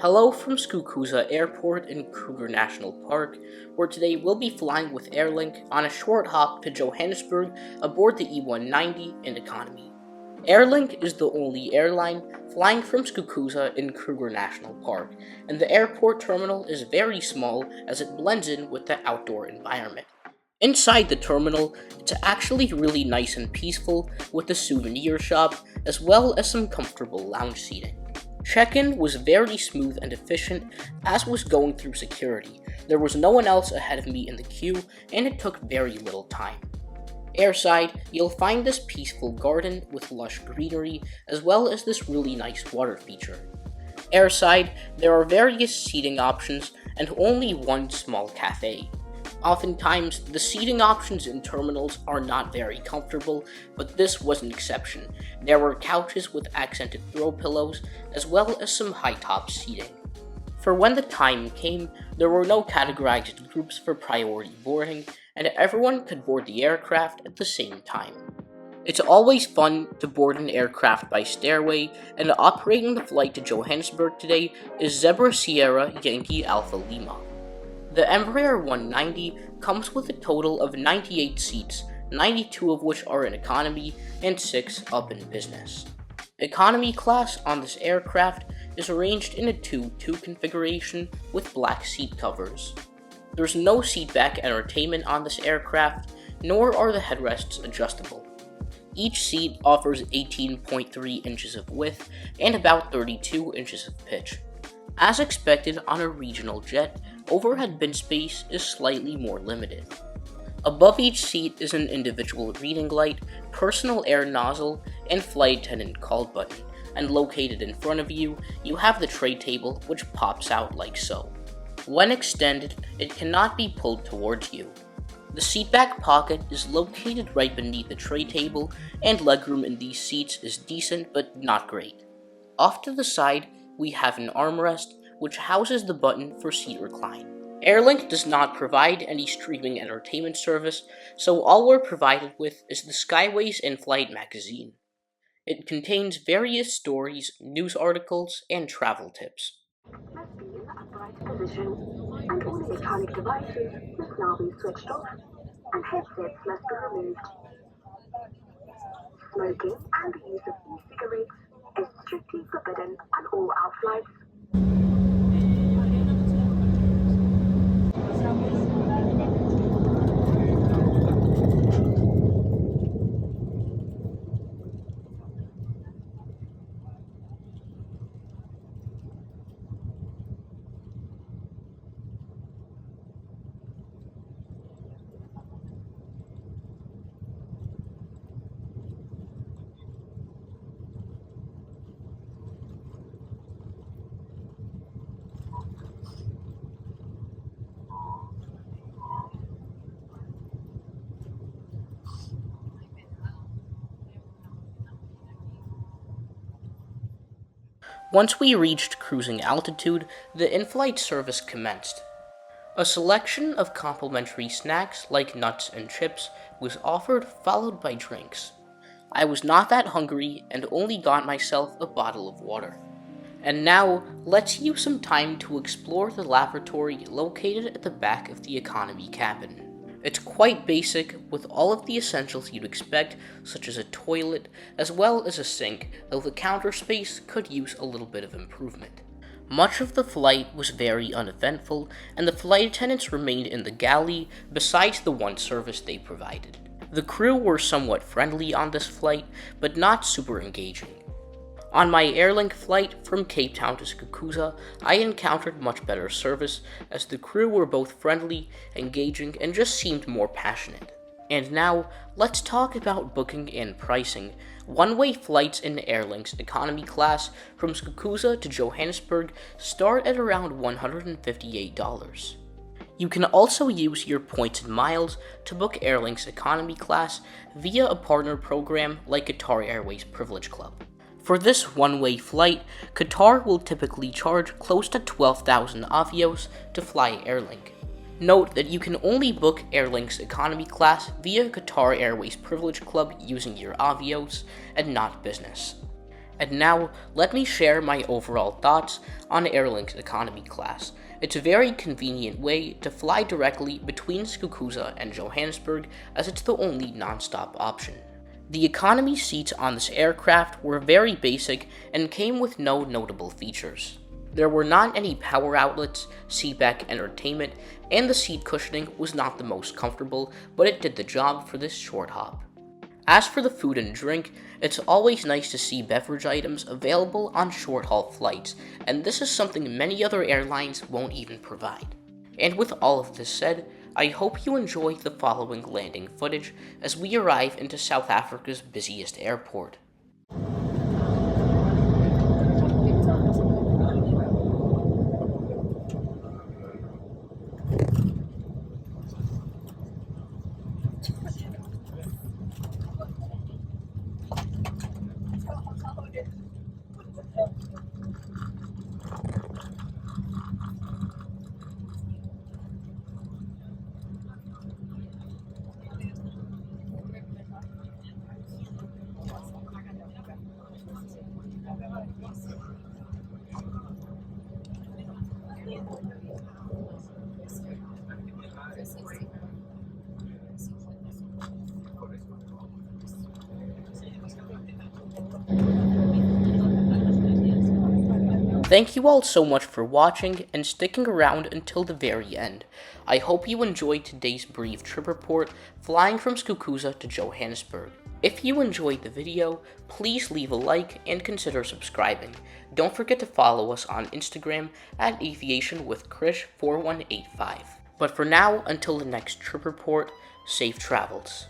Hello from Skukuza Airport in Kruger National Park, where today we'll be flying with Airlink on a short hop to Johannesburg aboard the E190 in economy. Airlink is the only airline flying from Skukuza in Kruger National Park, and the airport terminal is very small as it blends in with the outdoor environment. Inside the terminal, it's actually really nice and peaceful with a souvenir shop as well as some comfortable lounge seating. Check-in was very smooth and efficient, as was going through security. There was no one else ahead of me in the queue, and it took very little time. Airside, you'll find this peaceful garden with lush greenery, as well as this really nice water feature. Airside, there are various seating options and only one small cafe. Oftentimes, the seating options in terminals are not very comfortable, but this was an exception. There were couches with accented throw pillows, as well as some high-top seating. For when the time came, there were no categorized groups for priority boarding, and everyone could board the aircraft at the same time. It's always fun to board an aircraft by stairway, and operating the flight to Johannesburg today is Zebra Sierra Yankee Alpha Lima. The Embraer 190 comes with a total of 98 seats, 92 of which are in economy and 6 up in business. Economy class on this aircraft is arranged in a 2-2 configuration with black seat covers. There's no seatback entertainment on this aircraft, nor are the headrests adjustable. Each seat offers 18.3 inches of width and about 32 inches of pitch. As expected on a regional jet, overhead bin space is slightly more limited. Above each seat is an individual reading light, personal air nozzle, and flight attendant call button, and located in front of you, you have the tray table which pops out like so. When extended, it cannot be pulled towards you. The seatback pocket is located right beneath the tray table, and legroom in these seats is decent but not great. Off to the side, we have an armrest, which houses the button for seat recline. Airlink does not provide any streaming entertainment service, so all we're provided with is the Skyways in-flight magazine. It contains various stories, news articles, and travel tips. Must be in the upright position, and all electronic devices must now be switched off, and headsets must be removed. Smoking and the use of e-cigarettes is strictly forbidden on all our flights. Once we reached cruising altitude, the in-flight service commenced. A selection of complimentary snacks like nuts and chips was offered, followed by drinks. I was not that hungry and only got myself a bottle of water. And now, let's use some time to explore the lavatory located at the back of the economy cabin. It's quite basic, with all of the essentials you'd expect, such as a toilet, as well as a sink, though the counter space could use a little bit of improvement. Much of the flight was very uneventful, and the flight attendants remained in the galley, besides the one service they provided. The crew were somewhat friendly on this flight, but not super engaging. On my Airlink flight from Cape Town to Skukuza, I encountered much better service, as the crew were both friendly, engaging, and just seemed more passionate. And now, let's talk about booking and pricing. One-way flights in Airlink's economy class from Skukuza to Johannesburg start at around $158. You can also use your points and miles to book Airlink's economy class via a partner program like Qatar Airways Privilege Club. For this one-way flight, Qatar will typically charge close to 12,000 avios to fly Airlink. Note that you can only book Airlink's economy class via Qatar Airways Privilege Club using your avios, and not business. And now, let me share my overall thoughts on Airlink's economy class. It's a very convenient way to fly directly between Skukuza and Johannesburg, as it's the only non-stop option. The economy seats on this aircraft were very basic and came with no notable features. There were not any power outlets, seatback entertainment, and the seat cushioning was not the most comfortable, but it did the job for this short hop. As for the food and drink, it's always nice to see beverage items available on short-haul flights, and this is something many other airlines won't even provide. And with all of this said, I hope you enjoy the following landing footage as we arrive into South Africa's busiest airport. Thank you all so much for watching and sticking around until the very end. I hope you enjoyed today's brief trip report flying from Skukuza to Johannesburg. If you enjoyed the video, please leave a like and consider subscribing. Don't forget to follow us on Instagram at aviationwithkrish4185. But for now, until the next trip report, safe travels.